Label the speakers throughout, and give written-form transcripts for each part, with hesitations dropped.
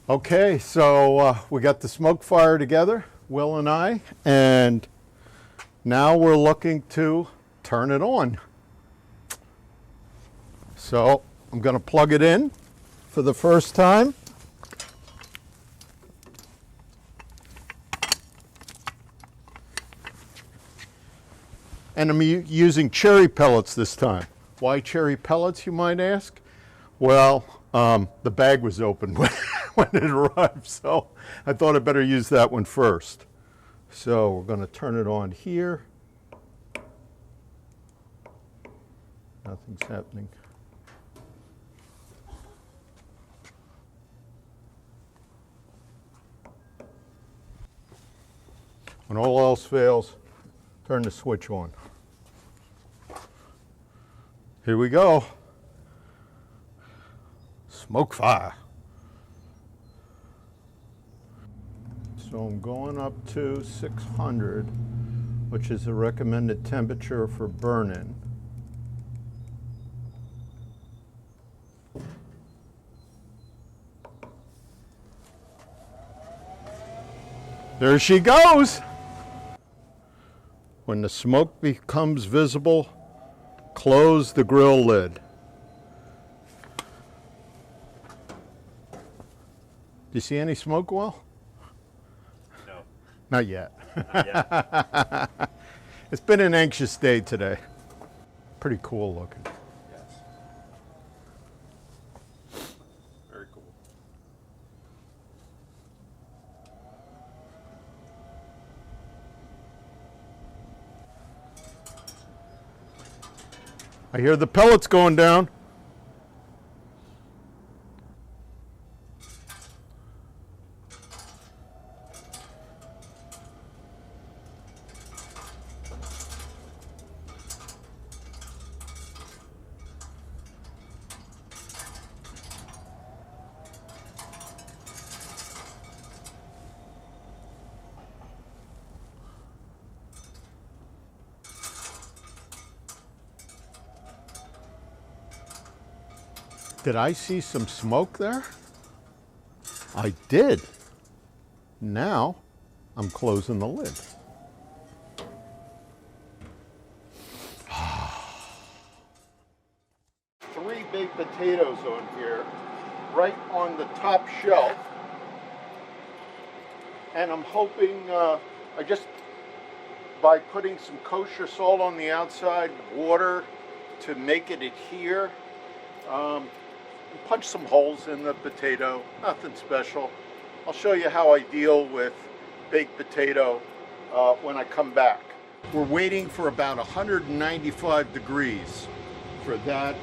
Speaker 1: Okay, so we got the SmokeFire together, Will and I, and now we're looking to turn it on. So I'm going to plug it in for the first time. And I'm using cherry pellets this time. Why cherry pellets, you might ask? Well, the bag was open when it arrived, so I thought I'd better use that one first. So we're going to turn it on here. Nothing's happening. When all else fails, turn the switch on. Here we go. SmokeFire. So I'm going up to 600, which is the recommended temperature for burn-in. There she goes. When the smoke becomes visible, close the grill lid. Do you see any smoke, Will?
Speaker 2: No.
Speaker 1: Not yet.
Speaker 2: Not yet.
Speaker 1: It's been an anxious day today. Pretty cool looking.
Speaker 2: Yes. Very cool.
Speaker 1: I hear the pellets going down. Did I see some smoke there? I did. Now I'm closing the lid. Three baked potatoes on here, right on the top shelf. And I'm hoping, by putting some kosher salt on the outside, water to make it adhere, punch some holes in the potato, nothing special. I'll show you how I deal with baked potato when I come back. We're waiting for about 195 degrees for that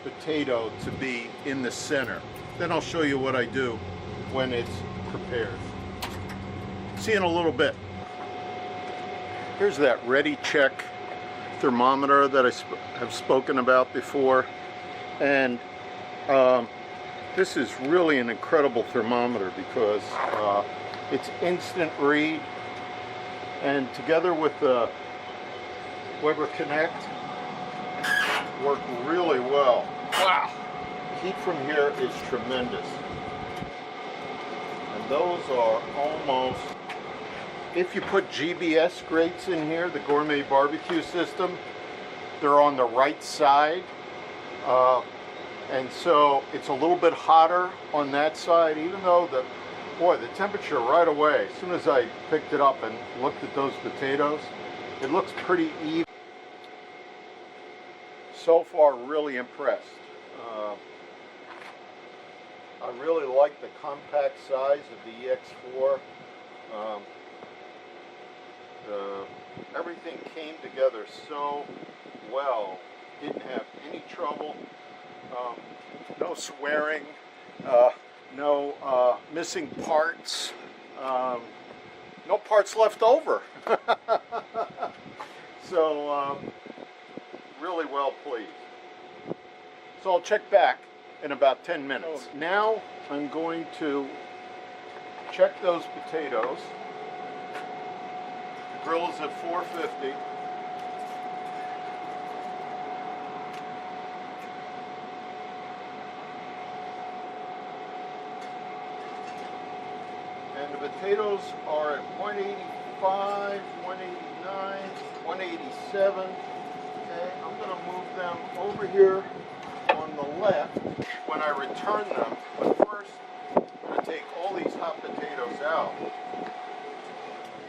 Speaker 1: potato to be in the center. Then I'll show you what I do when it's prepared. See you in a little bit. Here's that Ready Check thermometer that I have spoken about before. And this is really an incredible thermometer because it's instant read, and together with the Weber Connect work really well. Wow! The heat from here is tremendous. And those are almost, if you put GBS grates in here, the gourmet barbecue system, they're on the right side. And so it's a little bit hotter on that side, even though the temperature right away, as soon as I picked it up and looked at those potatoes, it looks pretty even. So far, really impressed. I really like the compact size of the EX4. everything came together so well. Didn't have any trouble. No swearing. No missing parts. No parts left over. So really well pleased. So I'll check back in about 10 minutes. Now I'm going to check those potatoes. The grill is at 450. And the potatoes are at 185, 189, 187. Okay, I'm going to move them over here on the left when I return them. But first, I'm going to take all these hot potatoes out.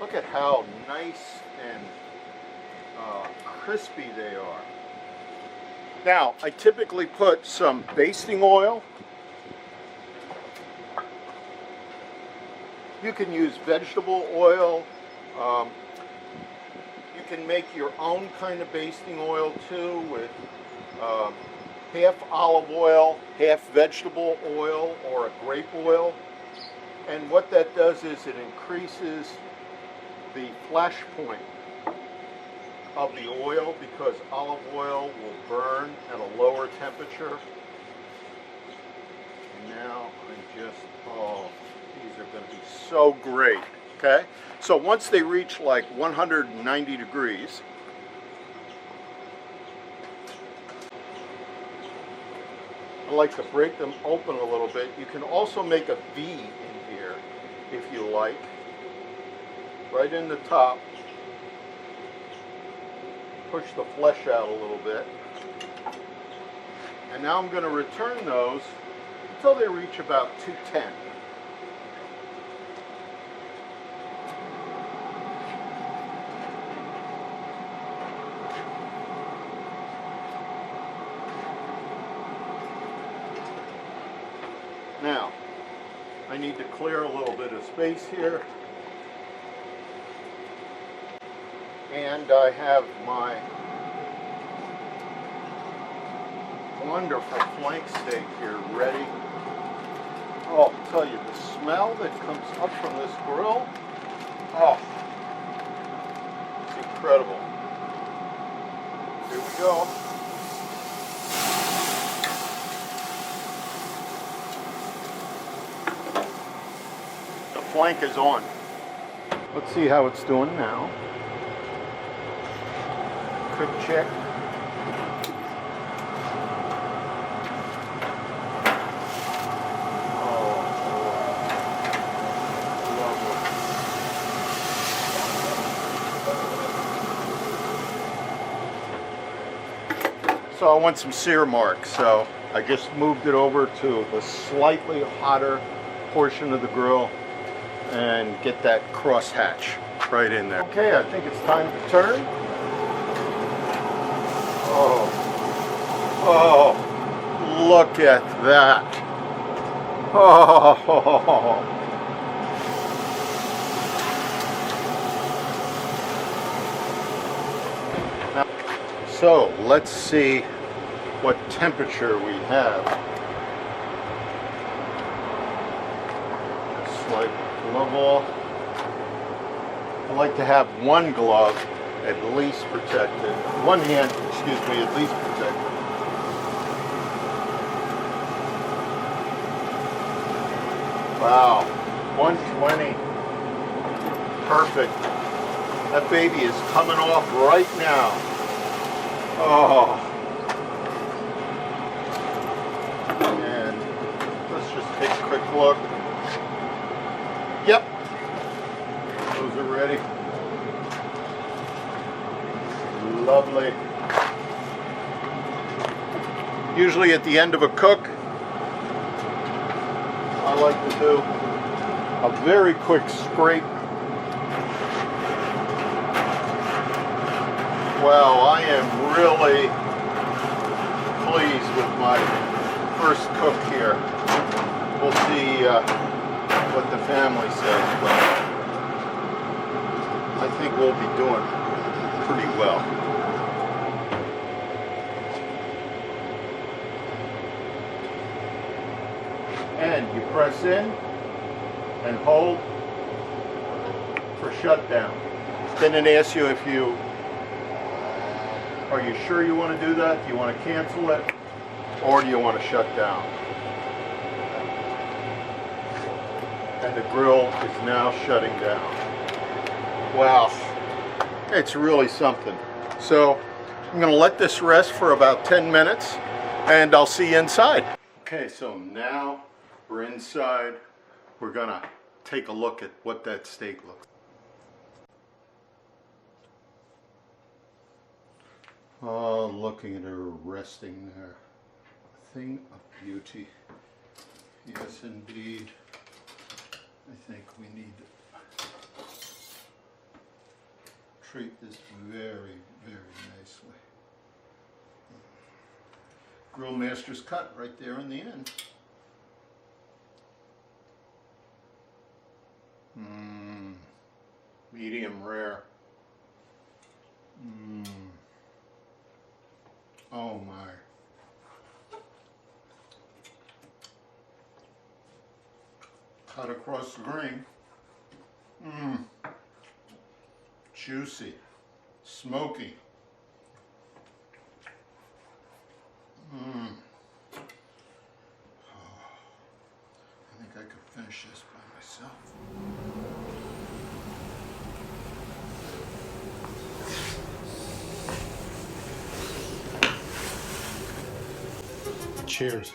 Speaker 1: Look at how nice and crispy they are. Now, I typically put some basting oil. You can use vegetable oil. You can make your own kind of basting oil too, with half olive oil, half vegetable oil, or a grape oil. And what that does is it increases the flash point of the oil, because olive oil will burn at a lower temperature. And now I'm just, these are going to be so great. Okay, so once they reach like 190 degrees, I like to break them open a little bit. You can also make a V in here if you like, right in the top. Push the flesh out a little bit. And now I'm going to return those until they reach about 210. Now, I need to clear a little bit of space here. And I have my wonderful flank steak here ready. Oh, I'll tell you, the smell that comes up from this grill, oh, it's incredible. Here we go. The flank is on. Let's see how it's doing now. Quick check. So I want some sear marks, so I just moved it over to the slightly hotter portion of the grill and get that crosshatch right in there. Okay, I think it's time to turn. Oh, look at that. Oh. So let's see what temperature we have. Just like glove off. I like to have one glove at least protected. One hand, excuse me, at least protected. Wow, 120. Perfect. That baby is coming off right now. Oh. And let's just take a quick look. Yep. Those are ready. Lovely. Usually at the end of a cook, I like to do a very quick scrape. Wow, I am really pleased with my first cook here. We'll see what the family says, but I think we'll be doing pretty well. And you press in and hold for shutdown. Then it asks you if you, are you sure you want to do that? Do you want to cancel it? Or do you want to shut down? And the grill is now shutting down. Wow, it's really something. So I'm going to let this rest for about 10 minutes and I'll see you inside. Okay, so now we're inside. We're going to take a look at what that steak looks like. Oh, looking at her resting there. A thing of beauty. Yes, indeed. I think we need to treat this very, very nicely. Grill master's cut right there in the end. Medium rare. Oh my. Cut across the grain. Juicy. Smoky. Oh, I think I could finish this by myself. Cheers.